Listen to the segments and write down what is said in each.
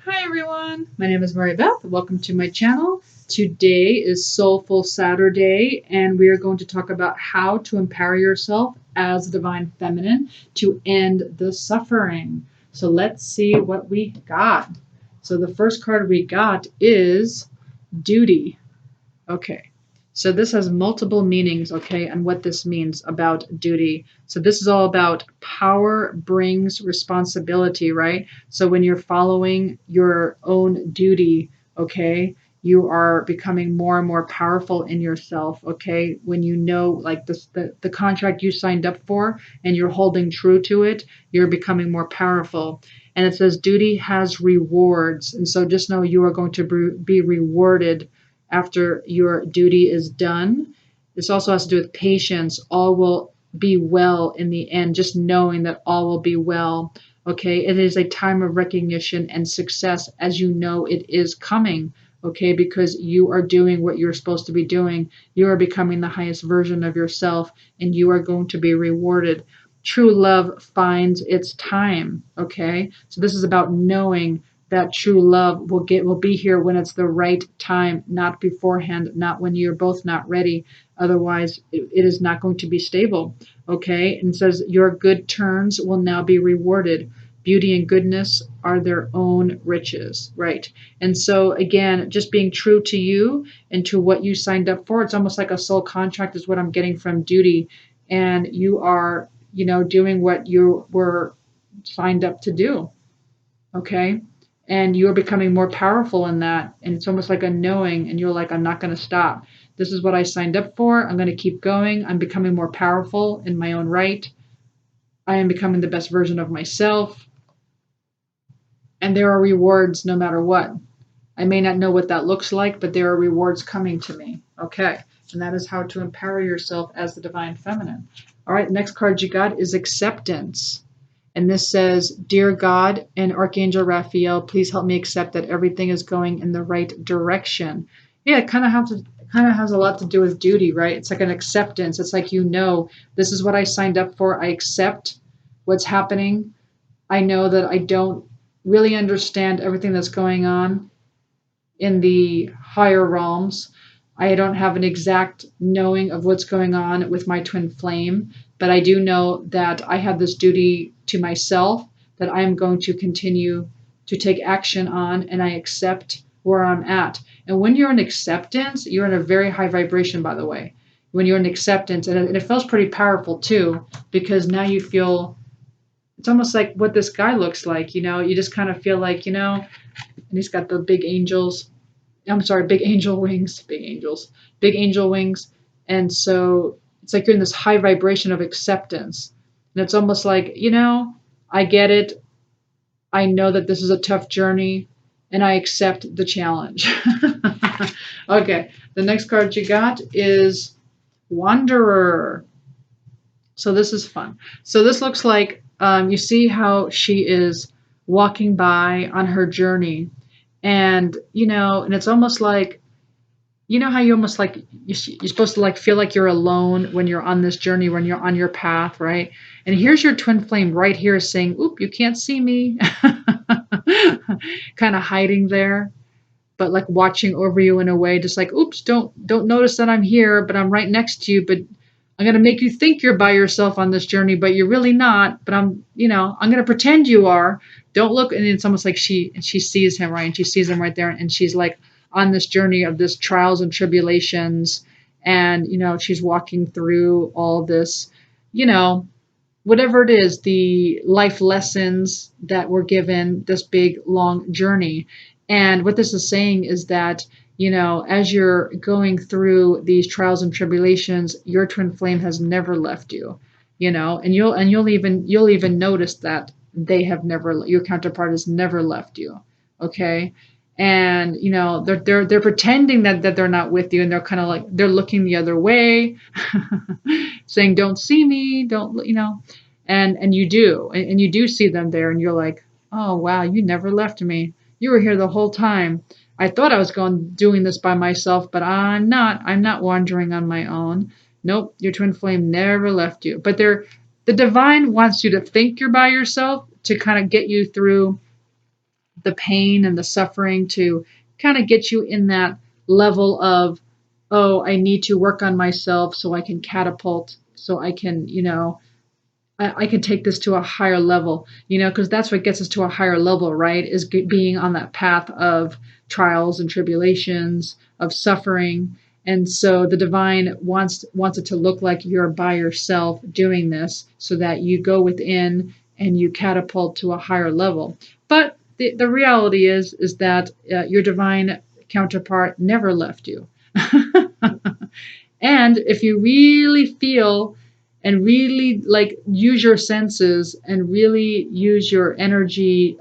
Hi everyone, my name is Mary Beth. Welcome to my channel. Today is Soulful Saturday, and we are going to talk about how to empower yourself as a divine feminine to end the suffering. So let's see what we got. So the first card we got is Duty. Okay. So this has multiple meanings, okay, and what this means about duty. So this is all about power brings responsibility, right? So when you're following your own duty, okay, you are becoming more and more powerful in yourself, okay? When you know like the contract you signed up for and you're holding true to it, you're becoming more powerful. And it says duty has rewards. And so just know you are going to be rewarded after your duty is done. This also has to do with patience. All will be well in the end, just knowing that all will be well. Okay, it is a time of recognition and success as you know it is coming. Okay, because you are doing what you're supposed to be doing. You are becoming the highest version of yourself, and you are going to be rewarded. True love finds its time. Okay, so this is about knowing that true love will be here when it's the right time, not beforehand, not when you're both not ready. Otherwise, it is not going to be stable. Okay, and it says your good turns will now be rewarded. Beauty and goodness are their own riches, right? And so again, just being true to you and to what you signed up for. It's almost like a soul contract is what I'm getting from duty, and you are, doing what you were signed up to do. Okay, and you're becoming more powerful in that, and it's almost like a knowing, and you're like, I'm not going to stop. This is what I signed up for. I'm going to keep going. I'm becoming more powerful in my own right. I am becoming the best version of myself, and there are rewards no matter what. I may not know what that looks like, but there are rewards coming to me. Okay, and that is how to empower yourself as the divine feminine. All right, next card you got is acceptance. And this says, Dear God and Archangel Raphael, please help me accept that everything is going in the right direction. Yeah, it kind of has a lot to do with duty, right? It's like an acceptance. It's like, this is what I signed up for. I accept what's happening. I know that I don't really understand everything that's going on in the higher realms. I don't have an exact knowing of what's going on with my twin flame, but I do know that I have this duty to myself that I am going to continue to take action on, and I accept where I'm at. And when you're in acceptance, you're in a very high vibration, by the way. When you're in acceptance, and it feels pretty powerful too, because now you feel it's almost like what this guy looks like, you just kind of feel like, and he's got the big angels. I'm sorry, big angel wings, big angel wings. And so it's like you're in this high vibration of acceptance. And it's almost like, I get it. I know that this is a tough journey, and I accept the challenge. Okay, the next card you got is Wanderer. So this is fun. So this looks like, you see how she is walking by on her journey. And, and it's almost like, how you almost like you're supposed to like feel like you're alone when you're on this journey, when you're on your path, right? And here's your twin flame right here saying, "Oop, you can't see me," kind of hiding there, but like watching over you in a way, just like, "Oops, don't notice that I'm here, but I'm right next to you, but I'm gonna make you think you're by yourself on this journey, but you're really not. But I'm gonna pretend you are. Don't look." And it's almost like she sees him, right? And she sees him right there, and she's like on this journey of this trials and tribulations, and she's walking through all this, you know, whatever it is, the life lessons that were given, this big long journey. And what this is saying is that, as you're going through these trials and tribulations, your twin flame has never left you, and you'll even notice that your counterpart has never left you. Okay. And they're pretending that they're not with you, and they're kind of like they're looking the other way, saying, "Don't see me, don't," and you do see them there, and you're like, "Oh wow, you never left me. You were here the whole time. I thought I was doing this by myself, but I'm not. I'm not wandering on my own. Nope, your twin flame never left you." But the divine wants you to think you're by yourself to kind of get you through the pain and the suffering to kind of get you in that level of, oh, I need to work on myself so I can catapult, so I can, I can take this to a higher level, because that's what gets us to a higher level, right? Is being on that path of trials and tribulations, of suffering. And so the divine wants it to look like you're by yourself doing this so that you go within and you catapult to a higher level. But the reality is that your divine counterpart never left you. And if you really feel and really like use your senses and really use your energy,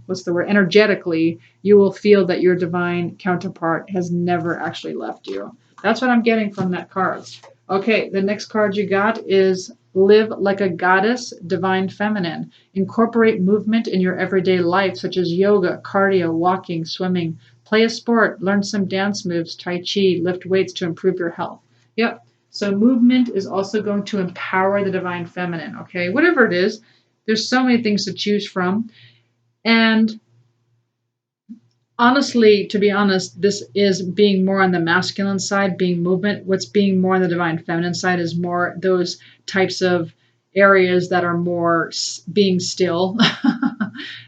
what's the word, energetically, you will feel that your divine counterpart has never actually left you. That's what I'm getting from that card. Okay, the next card you got is Live Like a Goddess, Divine Feminine. Incorporate movement in your everyday life, such as yoga, cardio, walking, swimming. Play a sport, learn some dance moves, tai chi, lift weights to improve your health. Yep. So movement is also going to empower the divine feminine, okay? Whatever it is, there's so many things to choose from. And honestly, to be honest, this is being more on the masculine side, being movement. What's being more on the divine feminine side is more those types of areas that are more being still,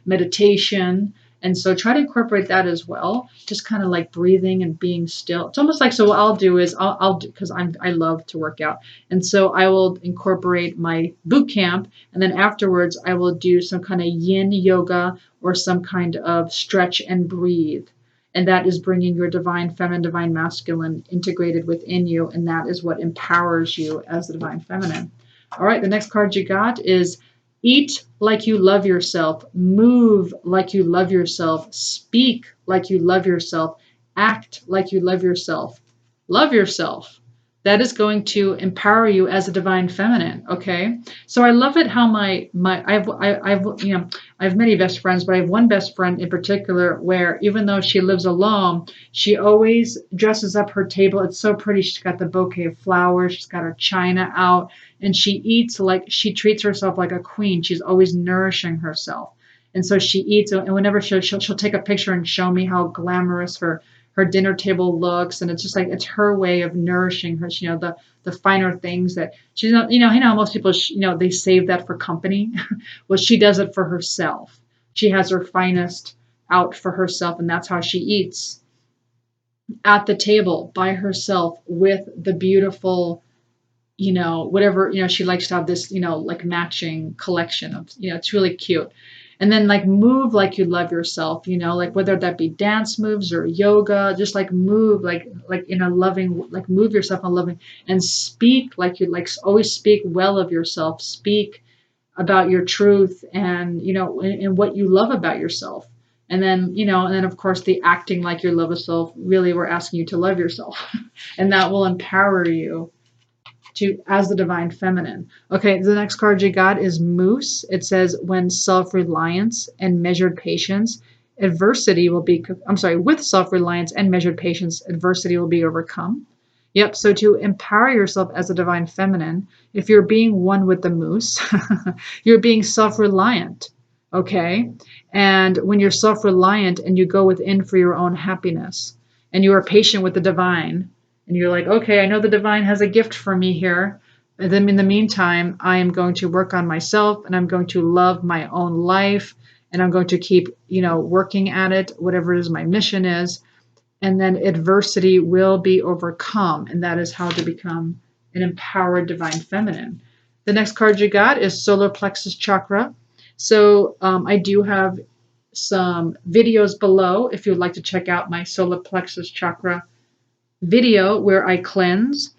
meditation. And so try to incorporate that as well. Just kind of like breathing and being still. It's almost like, so what I'll do is I'll do, because I love to work out. And so I will incorporate my boot camp. And then afterwards, I will do some kind of yin yoga or some kind of stretch and breathe. And that is bringing your divine feminine, divine masculine integrated within you. And that is what empowers you as the divine feminine. All right, the next card you got is Eat like you love yourself, move like you love yourself, speak like you love yourself, act like you love yourself. Love yourself. That is going to empower you as a divine feminine. Okay, so I love it how I have many best friends, but I have one best friend in particular where even though she lives alone, she always dresses up her table. It's so pretty. She's got the bouquet of flowers. She's got her china out, and she eats like she treats herself like a queen. She's always nourishing herself, and so she eats. And whenever she'll take a picture and show me how glamorous her dinner table looks, and it's just like it's her way of nourishing her. The finer things that she's not. Most people they save that for company. Well, she does it for herself. She has her finest out for herself, and that's how she eats at the table by herself with the beautiful, whatever, she likes to have this, like matching collection of, it's really cute. And then like move like you love yourself, like whether that be dance moves or yoga, just like move like in a loving, like move yourself in loving, and speak like you like always speak well of yourself, speak about your truth and, and what you love about yourself. And then, of course, the acting like you love yourself, really, we're asking you to love yourself. And that will empower you as the divine feminine. Okay, the next card you got is Moose. It says, when self-reliance and measured patience, adversity will be, with self-reliance and measured patience, adversity will be overcome. Yep, so to empower yourself as a divine feminine, if you're being one with the moose, you're being self-reliant, okay? And when you're self-reliant and you go within for your own happiness, and you are patient with the divine, and you're like, okay, I know the divine has a gift for me here. And then in the meantime, I am going to work on myself, and I'm going to love my own life, and I'm going to keep, working at it, whatever it is my mission is. And then adversity will be overcome. And that is how to become an empowered divine feminine. The next card you got is Solar Plexus Chakra. So I do have some videos below if you'd like to check out my Solar Plexus Chakra video where I cleanse.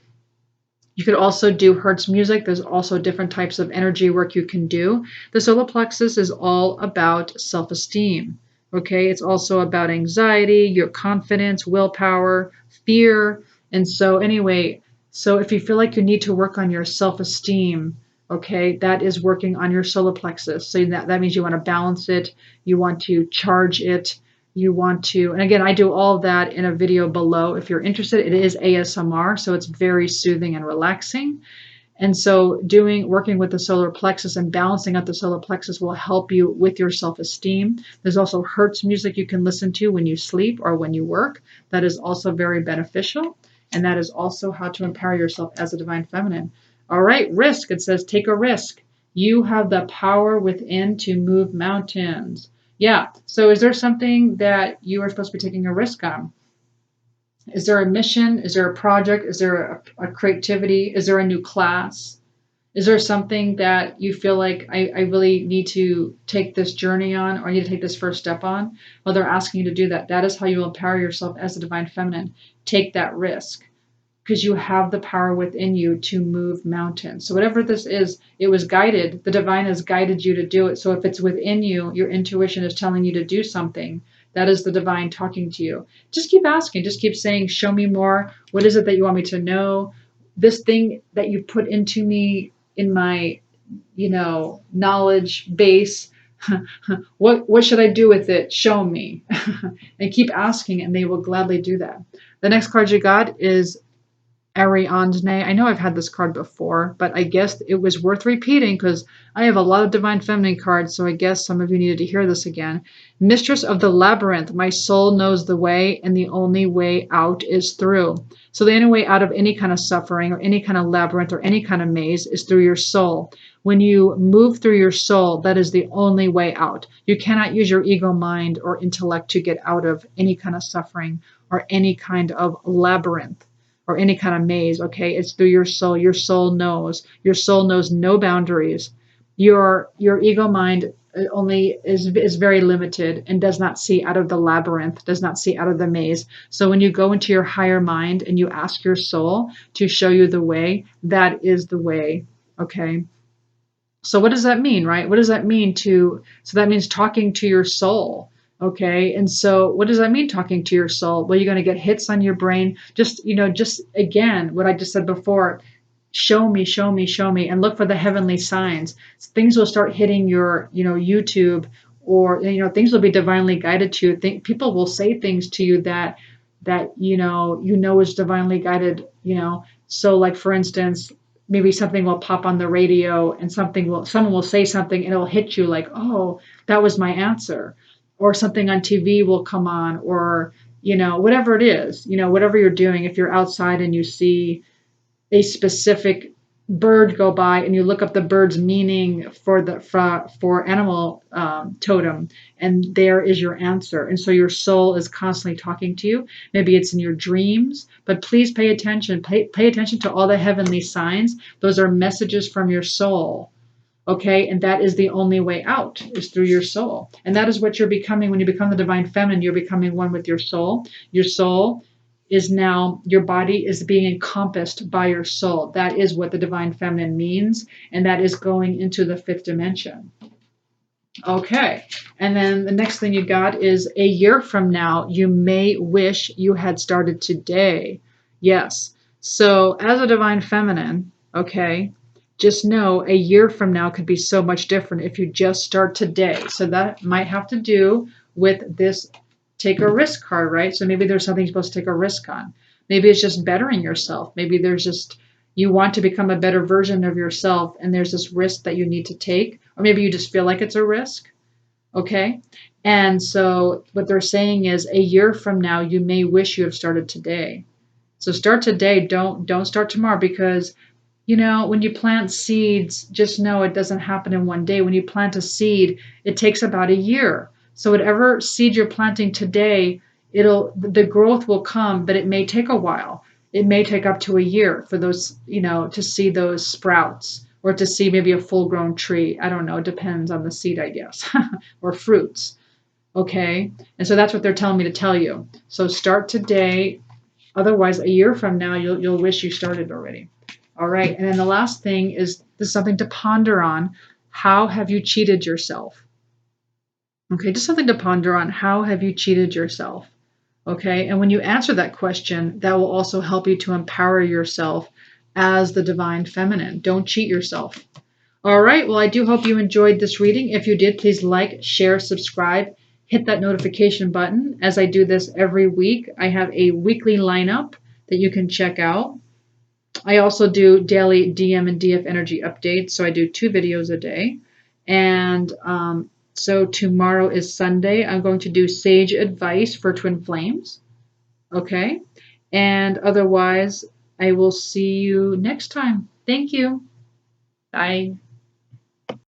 You could also do Hertz music. There's also different types of energy work you can do. The solar plexus is all about self-esteem. Okay, it's also about anxiety, your confidence, willpower, fear. And so anyway, so if you feel like you need to work on your self-esteem, okay, that is working on your solar plexus. So that means you want to balance it, you want to charge it, you want to, and again, I do all of that in a video below if you're interested. It is ASMR, so it's very soothing and relaxing. And so working with the solar plexus and balancing out the solar plexus will help you with your self-esteem. There's also Hertz music you can listen to when you sleep or when you work. That is also very beneficial. And that is also how to empower yourself as a divine feminine. All right, risk. It says take a risk. You have the power within to move mountains. Yeah. So is there something that you are supposed to be taking a risk on? Is there a mission? Is there a project? Is there a creativity? Is there a new class? Is there something that you feel like I really need to take this journey on, or I need to take this first step on? Well, they're asking you to do that. That is how you will empower yourself as a divine feminine. Take that risk because you have the power within you to move mountains. So whatever this is, it was guided. The divine has guided you to do it. So if it's within you, your intuition is telling you to do something. That is the divine talking to you. Just keep asking. Just keep saying, show me more. What is it that you want me to know? This thing that you put into me in my, knowledge base, what should I do with it? Show me. And keep asking, and they will gladly do that. The next card you got is Ariadne. I know I've had this card before, but I guess it was worth repeating because I have a lot of Divine Feminine cards, so I guess some of you needed to hear this again. Mistress of the Labyrinth, my soul knows the way, and the only way out is through. So the only way out of any kind of suffering or any kind of labyrinth or any kind of maze is through your soul. When you move through your soul, that is the only way out. You cannot use your ego mind or intellect to get out of any kind of suffering or any kind of labyrinth or any kind of maze, okay? It's through your soul. Your soul knows. Your soul knows no boundaries. Your ego mind only is very limited and does not see out of the labyrinth, does not see out of the maze. So when you go into your higher mind and you ask your soul to show you the way, that is the way, okay? So what does that mean, right? What does that mean so that means talking to your soul. Okay. And so what does that mean, talking to your soul? Well, you're going to get hits on your brain. Just again, what I just said before, show me, show me, show me, and look for the heavenly signs. Things will start hitting your, YouTube, or, things will be divinely guided to you. People will say things to you that is divinely guided, So like, for instance, maybe something will pop on the radio and someone will say something and it'll hit you like, oh, that was my answer. Or something on TV will come on, or, whatever it is, whatever you're doing. If you're outside and you see a specific bird go by and you look up the bird's meaning for animal totem, and there is your answer. And so your soul is constantly talking to you. Maybe it's in your dreams, but please pay attention. Pay attention to all the heavenly signs. Those are messages from your soul. Okay, and that is the only way out, is through your soul. And that is what you're becoming when you become the divine feminine. You're becoming one with your soul. Your soul is now, your body is being encompassed by your soul. That is what the divine feminine means, and that is going into the fifth dimension. Okay, and then the next thing you got is a year from now, you may wish you had started today. Yes, so as a divine feminine, okay, just know a year from now could be so much different if you just start today. So that might have to do with this take a risk card, right? So maybe there's something you're supposed to take a risk on. Maybe it's just bettering yourself. Maybe there's just, you want to become a better version of yourself, and there's this risk that you need to take. Or maybe you just feel like it's a risk, okay? And so what they're saying is a year from now, you may wish you have started today. So start today. Don't start tomorrow, because when you plant seeds, just know it doesn't happen in one day. When you plant a seed, it takes about a year. So whatever seed you're planting today, the growth will come, but it may take a while. It may take up to a year for those, to see those sprouts, or to see maybe a full-grown tree. I don't know. It depends on the seed, I guess, or fruits. Okay. And so that's what they're telling me to tell you. So start today. Otherwise, a year from now, you'll wish you started already. All right. And then the last thing is, this is something to ponder on. How have you cheated yourself? Okay, just something to ponder on. How have you cheated yourself? Okay, and when you answer that question, that will also help you to empower yourself as the divine feminine. Don't cheat yourself. All right, well, I do hope you enjoyed this reading. If you did, please like, share, subscribe, hit that notification button. As I do this every week, I have a weekly lineup that you can check out. I also do daily DM and DF energy updates. So I do 2 videos a day. And so tomorrow is Sunday. I'm going to do sage advice for twin flames. Okay. And otherwise, I will see you next time. Thank you. Bye.